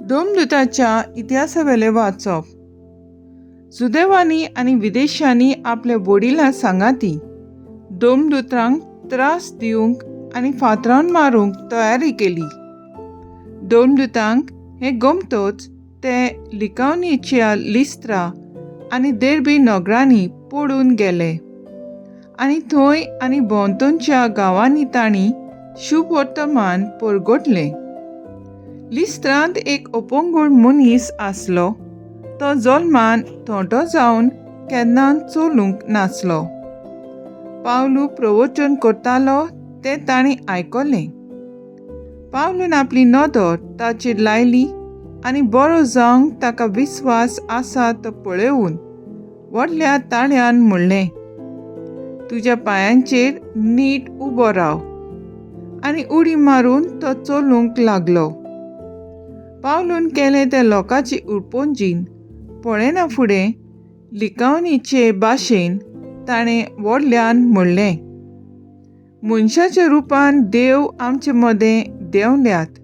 दोमदुताच्या इतिहासावेले वाचप. सुदैवानी आनी विदेशांनी आपल्या वडिलां सांगाती दोमदुतांक त्रास दिवंक आनी फातरावन मारूंक तयारी केली. दोमदुतांक हे गमतोच ते लिकावनीच्या लिस्त्रा आनी देर्बी नगरांनी पडून गेले आनी थंय आनी भोंवतणच्या गांवांनी तांणी शुभ वर्तमान परगटलें. लिस्त्रांत एक अपंगूळ मनीस आसलो. तो जल्मान थोंटो जावन केन्नाच चलूंक नासलो. पावलू प्रवचन करतालो तें ताणें आयकलें. पावलून आपली नदर ताचेर लायली आनी बरो जावंक ताका विस्वास आसा तो पळोवन व्हडल्या ताळ्यान म्हणलें, तुज्या पांयांचेर नीट उबो राव. आनी उडी मारून तो चलूंक लागलो. पावलून केलें त्या लोकांची उरपोंजीन पळयना फुडें लिकावनीचे भाशेन ताणें व्हडल्यान म्हणलें, मनशाच्या रुपान देव आमचे मदें देंवल्यात.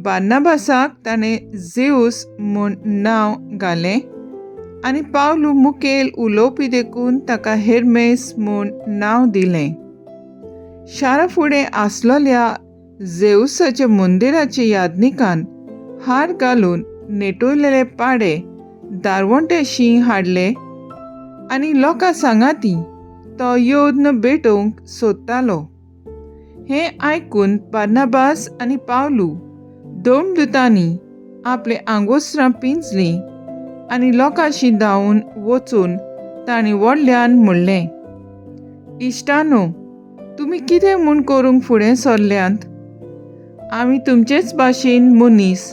बार्नाबासाक ताणें जेऊस म्हूण नांव घालें आनी पावलू मुखेल उलोवपी देखून ताका हेर्मेस म्हूण नांव दिलें. शारा फुडें आसलोल्या जेऊसाच्या मंदिराच्या यादनिकान हार घालून नेटोयलेले पाडे दारवंट्याशी हाडले आनी लोकां सांगाती तो योद्न भेटोवंक सोदतालो. हें आयकून बार्नाबास आनी पावलू दोमदुतांनी आपले आंगोसरां पिंजलीं आनी लोकांशी धांवून वचून तांणी व्हडल्यान म्हणलें, इश्टानो, तुमी कितें म्हूण करूंक फुडें सरल्यांत? आमी तुमचेच भाशेन मनीस,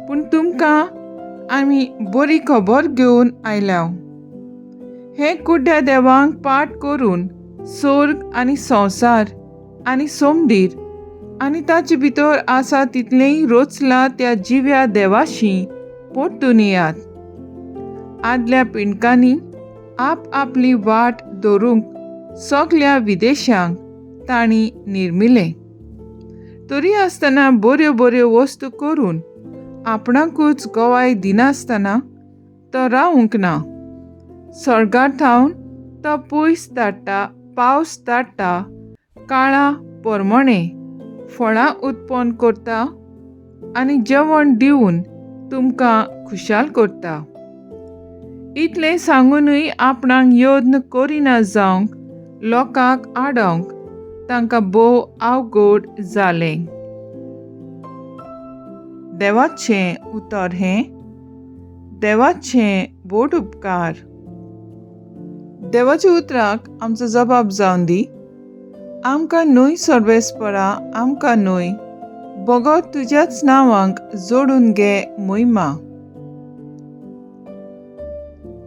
पूण तुमकां आमी बरी खबर घेवन आयल्या. हे कुड्ड्या देवांक पाट करून स्वर्ग आनी संवसार आनी सोमदीर आनी ताचे भितर आसा तितलेंय रोचला त्या जिव्या देवाशी परतून येयात. आदल्या पिणकांनी आपली वाट धरूंक सगल्या विदेशांक तांणी निर्मिलें. तरी आसतना बऱ्यो बऱ्यो वस्तू करून आपणाकूच गोवाय दिनासतना तो रावूंक ना. सर्गार थावन तो पयस धाडटा, पावस धाडटा, काळा परमणे फळां उत्पन्न करता आनी जेवण दिवन तुमकां खुशाल करता. इतलें सांगूनय आपणाक योद्न करिना जावंक लोकांक आडावंक तांकां भोव अवघड जालें. देवाचें उतर हें देवाचें व्हड उपकार. देवाच्या उतराक आमचो जबाब जावन दी. आमकां न्हय सर्वेस्परा, आमकां न्हय, भगत तुज्याच नांवांक जोडून घे महिमा.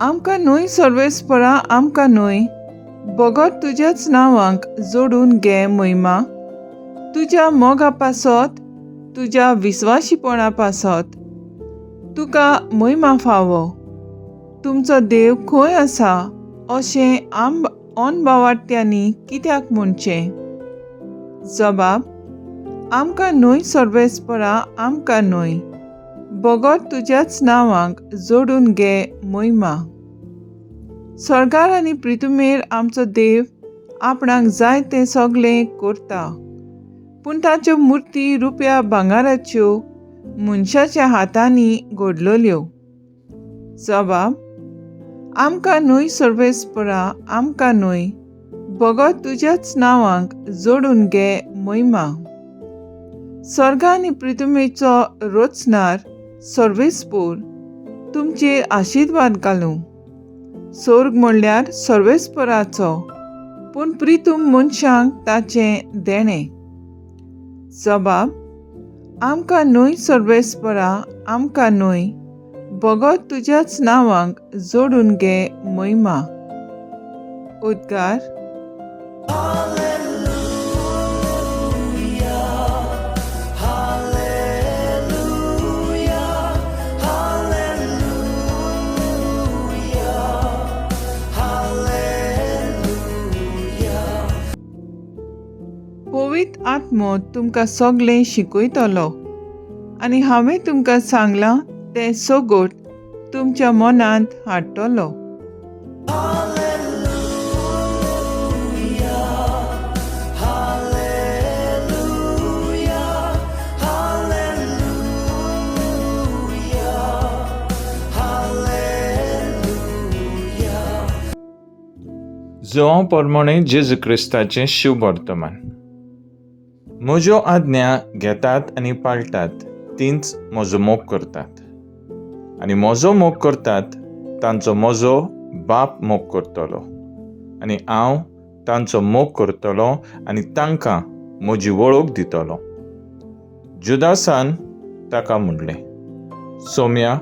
आमकां न्हय सर्वेस्परा, आमकां न्हय, भगत तुज्याच नांवांक जोडून घे महिमा. तुज्या मोगा पासत, तुज्या विस्वाशीपणा पासत तुका महिमा फावो. तुमचो देव खंय आसा अशें अनभावार्थ्यांनी कित्याक म्हणचें? जबाब, आमकां न्हय सर्वेस्परा, आमकां न्हय, भगत तुज्याच नांवांक जोडून घे महिमा. सर्गार आनी पृथ्वीमेर आमचो देव आपणाक जाय तें सगळें करता, पूण ताच्यो मुर्ती रुप्या भांगाराच्यो मनशाच्या हातांनी घडलोल्यो. जबाब, आमकां न्हय सर्वेस्परा, आमकां न्हय, भगत तुज्याच नांवांक जोडून घे महिमा. सर्ग आनी पृथ्वीचो रचणार सर्वेस्पूर तुमचेर आशिर्वाद घालूं. स्वर्ग म्हणल्यार सर्वेस्पराचो, पूण प्रितूम मनशांक ताचें देणें. जबाब, आमकां न्हय सर्वेस्परा, आमकां न्हय, भगत तुज्याच नांवांक जोडून घे महिमा. उद्गार. पवित्र आत्मो तुमकां सगळें शिकयतलो आनी हांवें तुमकां सांगलां तें सोगोट तुमच्या मनांत हाडटलो. जोहांव पोरमोणें जेजू क्रिस्ताचें शुभ वर्तमान. म्हज्यो आज्ञा घेतात आनी पाळटात, तींच म्हजो मोग करतात. आनी म्हजो मोग करतात तांचो म्हजो बाप मोग करतलो. आनी हांव तांचो मोग करतलो आनी तांकां म्हजी वळख दितलो. जुदासान ताका म्हणलें, सोम्या,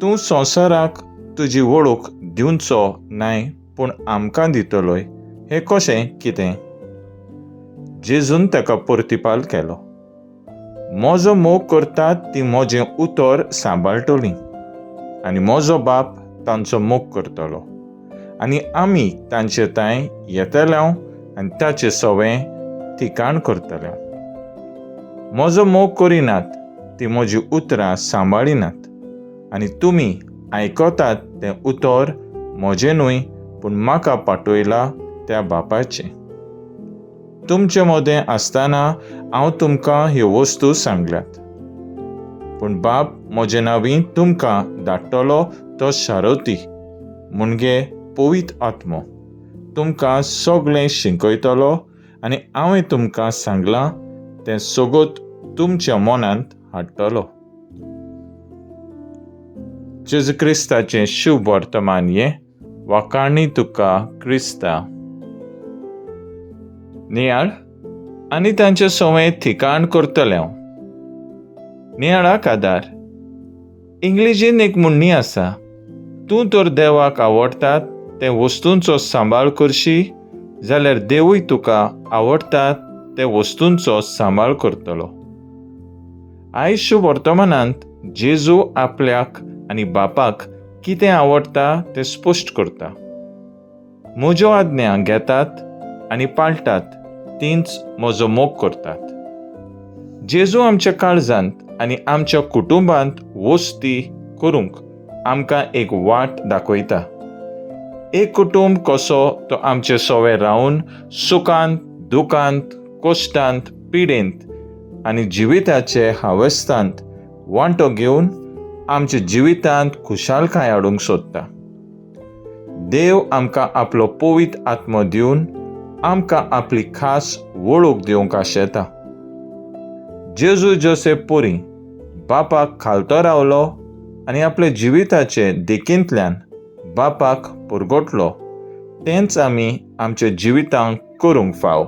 तूं संवसाराक तुजी वळख दिवचो न्हय, पूण आमकां दितलोय. हें कशें कितें? जेजून ताका प्रतिपाल केलो, म्हजो मोग करतात ती म्हजें उतर सांबाळटलीं, आनी म्हजो बाप तांचो मोग करतलो. आनी आमी तांचे थंय येतल्यो आनी ताचें सवें ठिकाण करतल्यो. म्हजो मोग करिनात ती म्हजी उतरां सांबाळिनात. आनी तुमी आयकतात तें उतर म्हजें न्हय, पूण म्हाका पाठयला त्या बापाचें. तुमचे मदें आसतना हांव तुमकां ह्यो वस्तू सांगल्यात. पूण बाप म्हजे नांवीं तुमकां धाडटलो तो शारोती, म्हणजे पवित्र आत्मो. तुमकां सगळें शिकयतलो आनी हांवें तुमकां सांगलां तें सोगोत तुमच्या मनांत हाडटलो. जेजू क्रिस्ताचें शुभ वर्तमान हें वाखाणणी तुका क्रिस्ता. नियाळ आनी तांचे सवें ठिकाण करतलें हांव. नियाळाक आदार. इंग्लिशीन एक म्हणणी आसा, तूं तर देवाक आवडटात ते वस्तूंचो सांबाळ करशी, जाल्यार देवूय तुका आवडटात ते वस्तूंचो सांबाळ करतलो. आयज शुभ वर्तमानांत जेजू आपल्याक आनी बापाक कितें आवडटा तें स्पश्ट करता. म्हज्यो आज्ञा घेतात आनी पाळटात, तींच म्हजो मोग करतात. जेजू आमच्या काळजांत आनी आमच्या कुटुंबांत वस्ती करूंक आमकां एक वाट दाखयता. एक कुटुंब कसो तो आमचे सवें रावन सुखांत, दुखांत, कश्टांत, पिडेंत आनी जिविताचे हावेस्तांत वांटो घेवन आमच्या जिवितांत खुशालकाय हाडूंक सोदता. देव आमकां आपलो पवित्र आत्मो दिवन आमकां आपली खास वळख दिवंक आशेता. जेजू जोसेफ पोरी बापाक खालतो रावलो आनी आपल्या जिविताचे देखींतल्यान बापाक पुरगोटलो. तेंच आमी आमच्या जिवितांत करूंक फाव.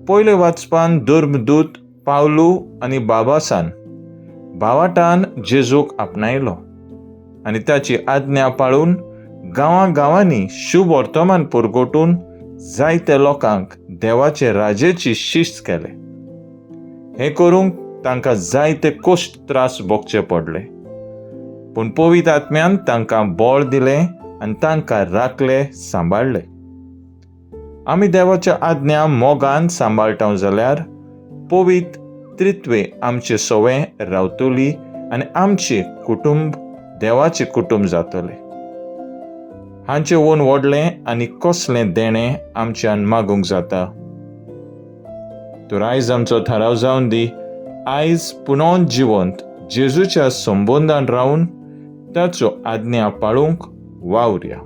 पयले वाचपान धर्मदूत पावलू आनी बाबासान भावाटान जेजूक आपणायलो आनी ताची आज्ञा पाळून गांवांनी शुभ वर्तमान पुरगोटून जायत्या लोकांक देवाचे राजेची शिस्त केले. हें करूंक तांकां जायते कश्ट त्रास भोगचे पडले, पूण पवित्र आत्म्यान तांकां बळ दिलें आनी तांकां राखले, सांबाळले. आमी देवाच्या आज्ञा मोगान सांबाळटा जाल्यार पवित्र त्रित्वे आमचे सवें रावतली आनी आमचें कुटुंब देवाचें कुटुंब जातलें. हांचें वोन व्हडलें आनी कसलें देणें आमच्यान मागूंक जाता. तर आयज आमचो थाराव जावन दी. आयज पुनोन जिवंत जेजूच्या संबंदान रावन ताचो आज्ञा पाळूंक वावरया.